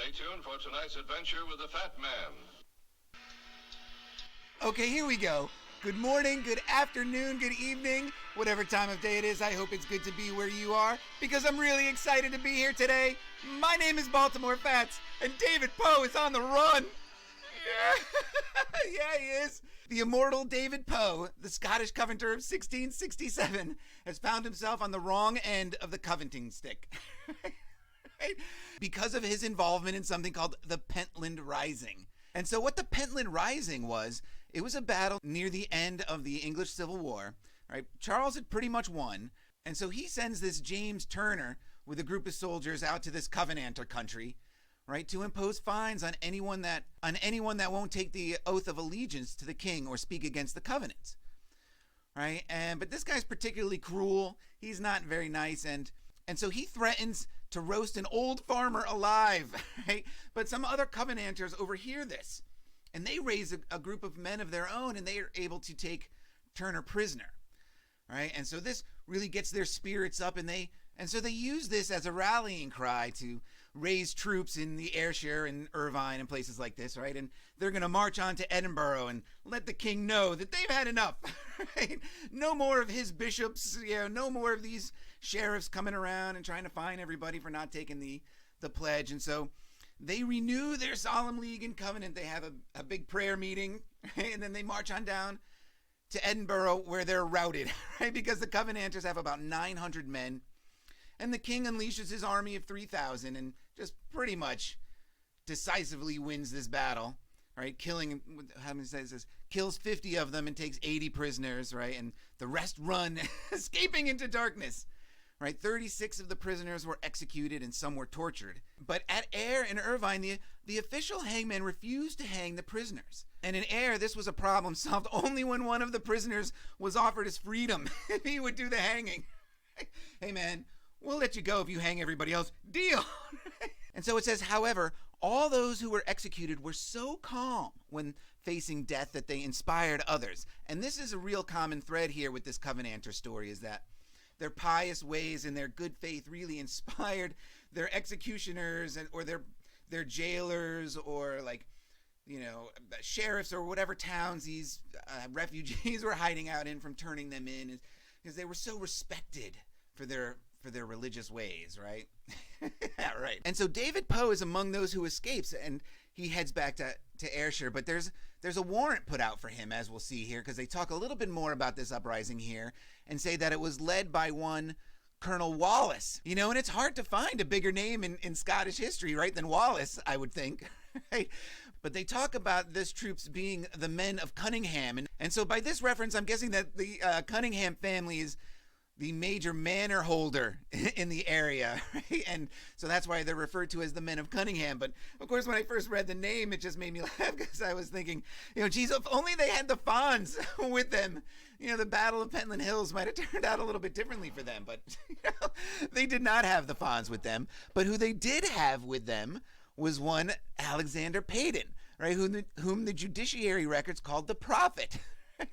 Stay tuned for tonight's adventure with the Fat Man. Okay, here we go. Good morning, good afternoon, good evening, whatever time of day it is. I hope it's good to be where you are because I'm really excited to be here today. My name is Baltimore Fats, and David Poe is on the run. Yeah, yeah, he is. The immortal David Poe, the Scottish Covenanter of 1667, has found himself on the wrong end of the covenanting stick. Right? Because of his involvement in something called the Pentland Rising. And so what the Pentland Rising was, it was a battle near the end of the English Civil War. Right? Charles had pretty much won. And so he sends this James Turner with a group of soldiers out to this Covenanter country, right, to impose fines on anyone that won't take the oath of allegiance to the king or speak against the covenants. Right? But this guy's particularly cruel. He's not very nice, and so he threatens to roast an old farmer alive, right? But some other Covenanters overhear this, and they raise a group of men of their own, and they are able to take Turner prisoner, right? And so this really gets their spirits up, and so they use this as a rallying cry to raise troops in the Ayrshire and Irvine and places like this, right? And they're going to march on to Edinburgh and let the king know that they've had enough, right? No more of his bishops, no more of these sheriffs coming around and trying to fine everybody for not taking the pledge. And so they renew their solemn league and covenant. They have a big prayer meeting, right? And then they march on down to Edinburgh where they're routed, right? Because the Covenanters have about 900 men. And the king unleashes his army of 3,000 and just pretty much decisively wins this battle, right? Killing, how many says this? Kills 50 of them and takes 80 prisoners, right? And the rest run, escaping into darkness, right? 36 of the prisoners were executed and some were tortured. But at Ayr and Irvine, the official hangman refused to hang the prisoners. And in Ayr, this was a problem solved only when one of the prisoners was offered his freedom. He would do the hanging. Hey, man. We'll let you go if you hang everybody else. Deal! And so it says, however, all those who were executed were so calm when facing death that they inspired others. And this is a real common thread here with this Covenanter story, is that their pious ways and their good faith really inspired their executioners or their jailers or sheriffs or whatever towns these refugees were hiding out in from turning them in, because they were so respected for their religious ways, right? Yeah, right. And so David Poe is among those who escapes, and he heads back to Ayrshire. But there's a warrant put out for him, as we'll see here, because they talk a little bit more about this uprising here and say that it was led by one Colonel Wallace. And it's hard to find a bigger name in Scottish history, right, than Wallace, I would think. Right? But they talk about this troops being the men of Cunningham. And so by this reference, I'm guessing that the Cunningham family is the major manor holder in the area, right? And so that's why they're referred to as the men of Cunningham. But of course, when I first read the name, it just made me laugh because I was thinking, geez, if only they had the Fonz with them. The Battle of Pentland Hills might have turned out a little bit differently for them, but they did not have the Fonz with them. But who they did have with them was one Alexander Payton, right? Whom the judiciary records called the Prophet.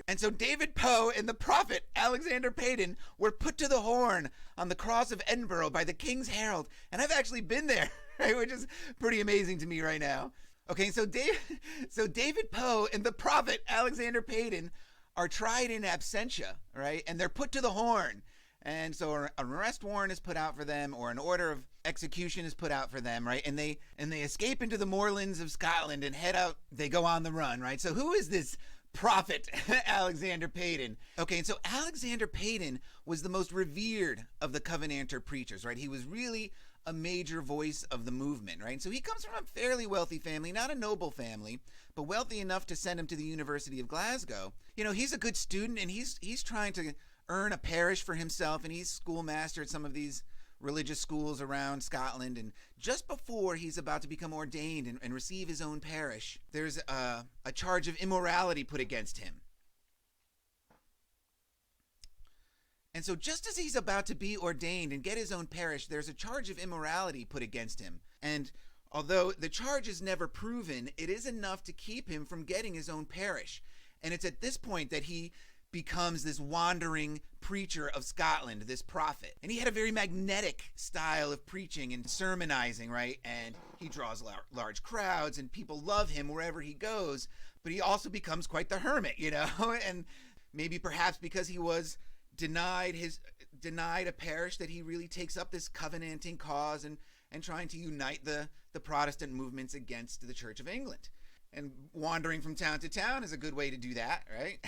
And so David Poe and the prophet Alexander Payton were put to the horn on the cross of Edinburgh by the King's Herald. And I've actually been there, right, which is pretty amazing to me right now. Okay, so David Poe and the prophet Alexander Payton are tried in absentia, right? And they're put to the horn. And so an arrest warrant is put out for them, or an order of execution is put out for them, right? And they escape into the moorlands of Scotland and head out. They go on the run, right? So who is this prophet Alexander Payton? Okay, and so Alexander Payton was the most revered of the Covenanter preachers, right? He was really a major voice of the movement, right? And so he comes from a fairly wealthy family, not a noble family, but wealthy enough to send him to the University of Glasgow. He's a good student, and he's trying to earn a parish for himself, and he's schoolmaster at some of these religious schools around Scotland. And just before he's about to become ordained and receive his own parish, there's a charge of immorality put against him. And so just as he's about to be ordained and get his own parish, there's a charge of immorality put against him. And although the charge is never proven, it is enough to keep him from getting his own parish. And it's at this point that he becomes this wandering preacher of Scotland, this prophet. And he had a very magnetic style of preaching and sermonizing, right? And he draws large crowds and people love him wherever he goes. But he also becomes quite the hermit, and maybe perhaps because he was denied a parish, that he really takes up this covenanting cause and trying to unite the Protestant movements against the Church of England. And wandering from town to town is a good way to do that, right?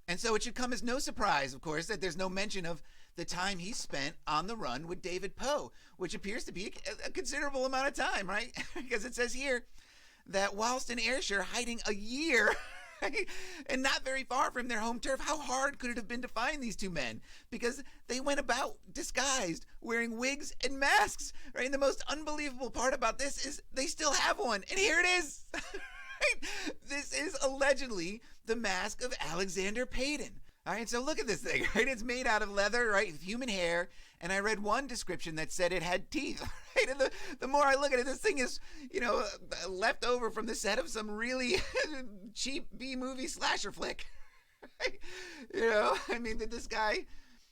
And so it should come as no surprise, of course, that there's no mention of the time he spent on the run with David Poe, which appears to be a considerable amount of time, right? Because it says here that whilst in Ayrshire, hiding a year, right, and not very far from their home turf, how hard could it have been to find these two men? Because they went about disguised, wearing wigs and masks, right? And the most unbelievable part about this is they still have one, and here it is. This is allegedly the mask of Alexander Payton. All right, so look at this thing, right? It's made out of leather, right, with human hair, and I read one description that said it had teeth, right? And the more I look at it, this thing is, left over from the set of some really cheap B-movie slasher flick, right? Did this guy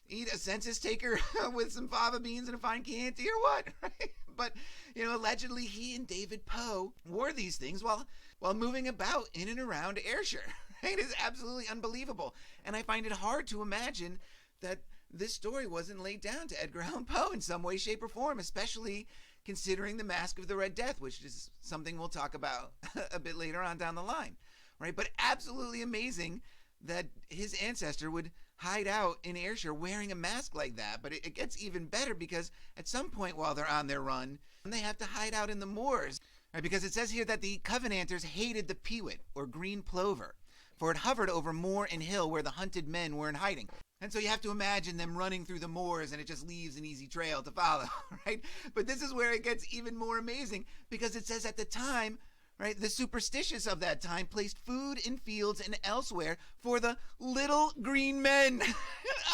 eat a census taker with some fava beans and a fine Chianti or what, right? But, allegedly he and David Poe wore these things while moving about in and around Ayrshire. Right? It is absolutely unbelievable. And I find it hard to imagine that this story wasn't laid down to Edgar Allan Poe in some way, shape, or form, especially considering the Mask of the Red Death, which is something we'll talk about a bit later on down the line. Right? But absolutely amazing that his ancestor would hide out in Ayrshire wearing a mask like that. But it gets even better because at some point while they're on their run, they have to hide out in the moors. Right? Because it says here that the Covenanters hated the peewit, or green plover, for it hovered over moor and hill where the hunted men were in hiding. And so you have to imagine them running through the moors, and it just leaves an easy trail to follow, right? But this is where it gets even more amazing, because it says at the time, right, the superstitious of that time placed food in fields and elsewhere for the little green men,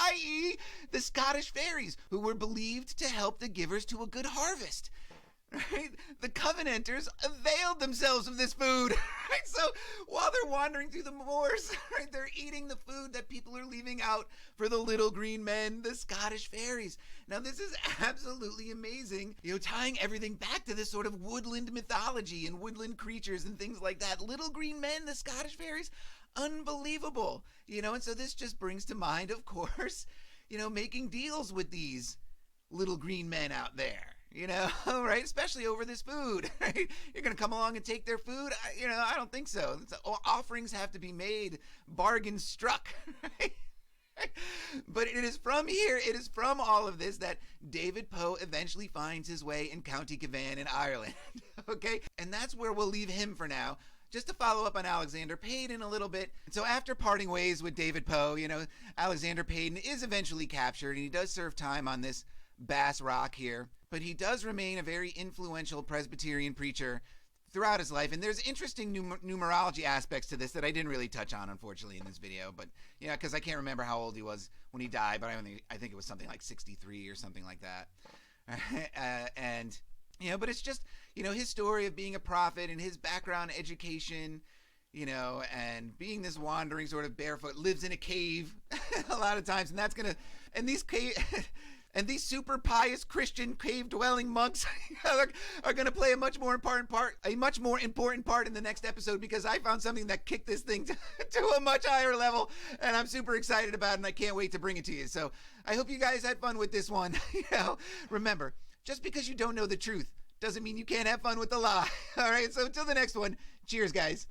i.e. the Scottish fairies, who were believed to help the givers to a good harvest. Right? The Covenanters availed themselves of this food. Right? So while they're wandering through the moors, right, they're eating the food that people are leaving out for the little green men, the Scottish fairies. Now this is absolutely amazing, tying everything back to this sort of woodland mythology and woodland creatures and things like that. Little green men, the Scottish fairies, unbelievable. And so this just brings to mind, of course, making deals with these little green men out there. Right? Especially over this food, right? You're going to come along and take their food? I don't think so. Offerings have to be made, bargains struck, right? But it is from here, it is from all of this that David Poe eventually finds his way in County Cavan in Ireland, okay? And that's where we'll leave him for now. Just to follow up on Alexander Payton a little bit. So after parting ways with David Poe, Alexander Payton is eventually captured, and he does serve time on this Bass Rock here. But he does remain a very influential Presbyterian preacher throughout his life. And there's interesting numerology aspects to this that I didn't really touch on, unfortunately, in this video. But, because I can't remember how old he was when he died, but I think it was something like 63 or something like that. But it's just, his story of being a prophet and his background education, and being this wandering sort of barefoot, lives in a cave a lot of times. And that's going to, and these and these super pious Christian cave-dwelling monks are going to play a much more important part in the next episode, because I found something that kicked this thing to a much higher level, and I'm super excited about it, and I can't wait to bring it to you. So I hope you guys had fun with this one. Remember, just because you don't know the truth doesn't mean you can't have fun with the lie. All right, so until the next one, cheers, guys.